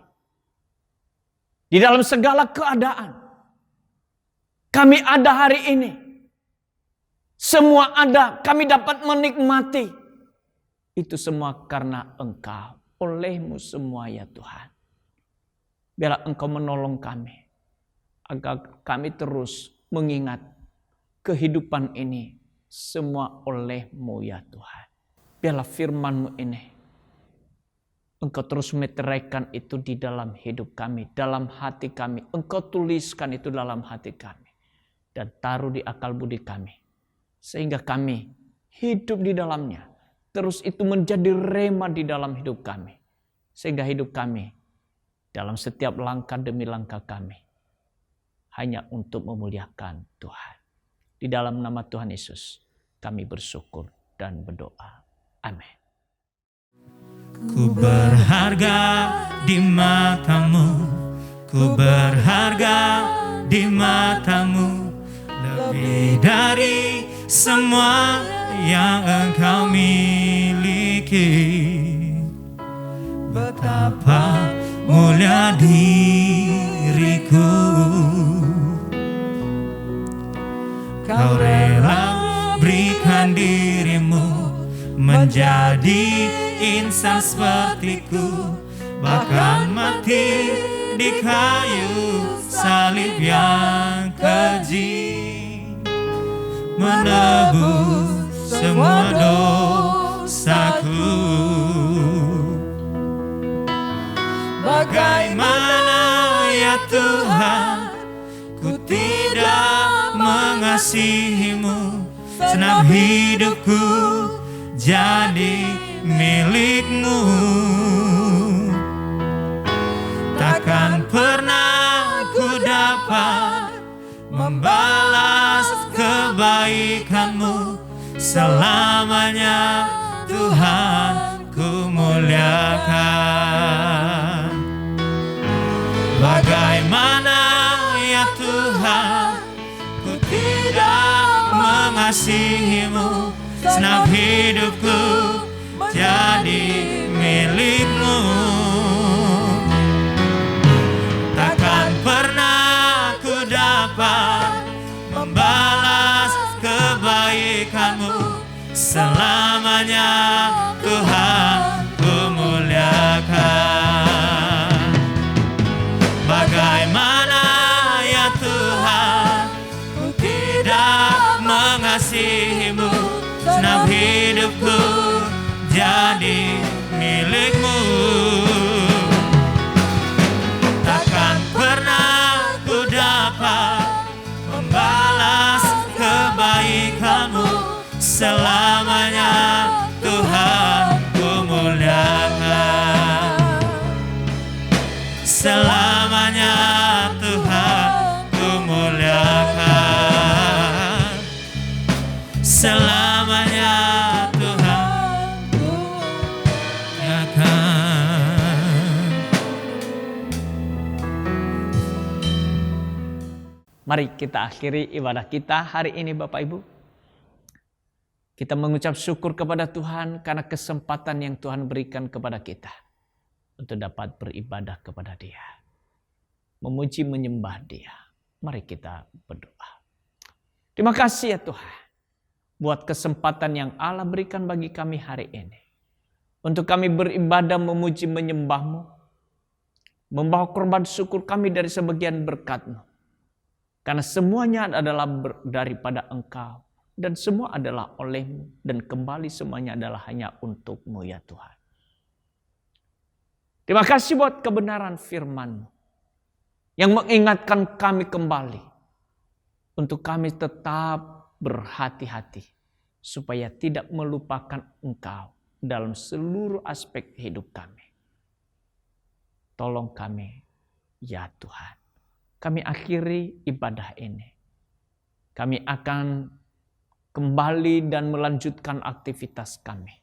di dalam segala keadaan, kami ada hari ini. Semua ada, kami dapat menikmati. Itu semua karena Engkau, oleh-Mu semua ya Tuhan. Biarlah Engkau menolong kami, agar kami terus mengingat kehidupan ini semua oleh-Mu ya Tuhan. Biarlah firman-Mu ini, Engkau terus meteraikan itu di dalam hidup kami, dalam hati kami. Engkau tuliskan itu dalam hati kami. Dan taruh di akal budi kami. Sehingga kami hidup di dalamnya. Terus itu menjadi rema di dalam hidup kami. Sehingga hidup kami dalam setiap langkah demi langkah kami hanya untuk memuliakan Tuhan. Di dalam nama Tuhan Yesus kami bersyukur dan berdoa. Amin. Ku berharga di mata-Mu, ku berharga di mata-Mu, lebih dari semua yang Engkau miliki. Betapa mulia diriku, Kau rela berikan diri-Mu menjadi insan sepertiku, bahkan mati di kayu salib yang keji, menebus semua dosaku. Bagaimana ya Tuhan, ku tidak mengasihi-Mu, senang hidupku jadi milik-Mu. Takkan pernah ku dapat membalas kebaikan-Mu, selamanya Tuhan ku muliakan. Bagaimana ya Tuhan, ku Senang hidupku jadi milikmu. Takkan pernah ku dapat membalas kebaikanmu. Selamanya Tuhan ku muliakan. Bagaimana ya Tuhan ku tidak mengasihimu. Senang hidupku jadi milikmu. Takkan pernah ku dapat membalas kebaikanmu. Selamanya Tuhan ku muliakan. Selamanya Tuhan ku muliakan. Selamanya Tuhan ku muliakan. Mari kita akhiri ibadah kita hari ini Bapak Ibu. Kita mengucap syukur kepada Tuhan karena kesempatan yang Tuhan berikan kepada kita untuk dapat beribadah kepada Dia, memuji menyembah Dia. Mari kita berdoa. Terima kasih ya Tuhan buat kesempatan yang Allah berikan bagi kami hari ini untuk kami beribadah, memuji menyembah-Mu, membawa korban syukur kami dari sebagian berkat-Mu, karena semuanya adalah daripada Engkau. Dan semua adalah oleh-Mu. Dan kembali semuanya adalah hanya untuk-Mu ya Tuhan. Terima kasih buat kebenaran firman-Mu. Yang mengingatkan kami kembali. Untuk kami tetap berhati-hati. Supaya tidak melupakan Engkau dalam seluruh aspek hidup kami. Tolong kami ya Tuhan. Kami akhiri ibadah ini. Kami akan kembali dan melanjutkan aktivitas kami.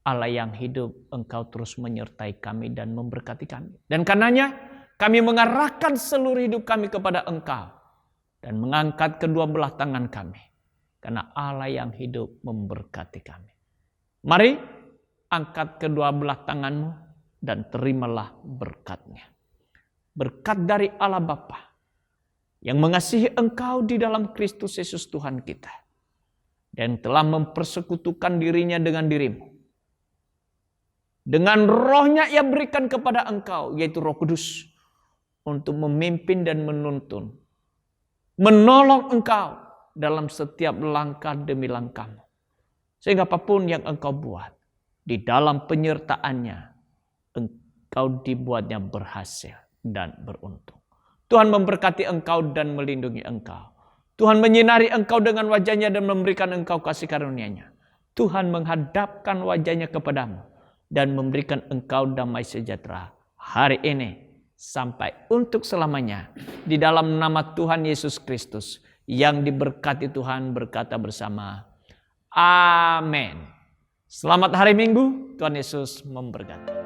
Allah yang hidup, Engkau terus menyertai kami dan memberkati kami. Dan karenanya kami mengarahkan seluruh hidup kami kepada Engkau. Dan mengangkat kedua belah tangan kami. Karena Allah yang hidup memberkati kami. Mari angkat kedua belah tanganmu dan terimalah berkat-Nya. Berkat dari Allah Bapa yang mengasihi engkau di dalam Kristus Yesus Tuhan kita. Dan telah mempersekutukan dirinya dengan dirimu. Dengan rohnya ia berikan kepada engkau, yaitu Roh Kudus. Untuk memimpin dan menuntun. Menolong engkau dalam setiap langkah demi langkahmu. Sehingga apapun yang engkau buat, di dalam penyertaannya, engkau dibuatnya berhasil dan beruntung. Tuhan memberkati engkau dan melindungi engkau. Tuhan menyinari engkau dengan wajahnya dan memberikan engkau kasih karunia-Nya. Tuhan menghadapkan wajahnya kepadamu dan memberikan engkau damai sejahtera hari ini sampai untuk selamanya. Di dalam nama Tuhan Yesus Kristus yang diberkati Tuhan berkata bersama, amin. Selamat hari Minggu, Tuhan Yesus memberkati.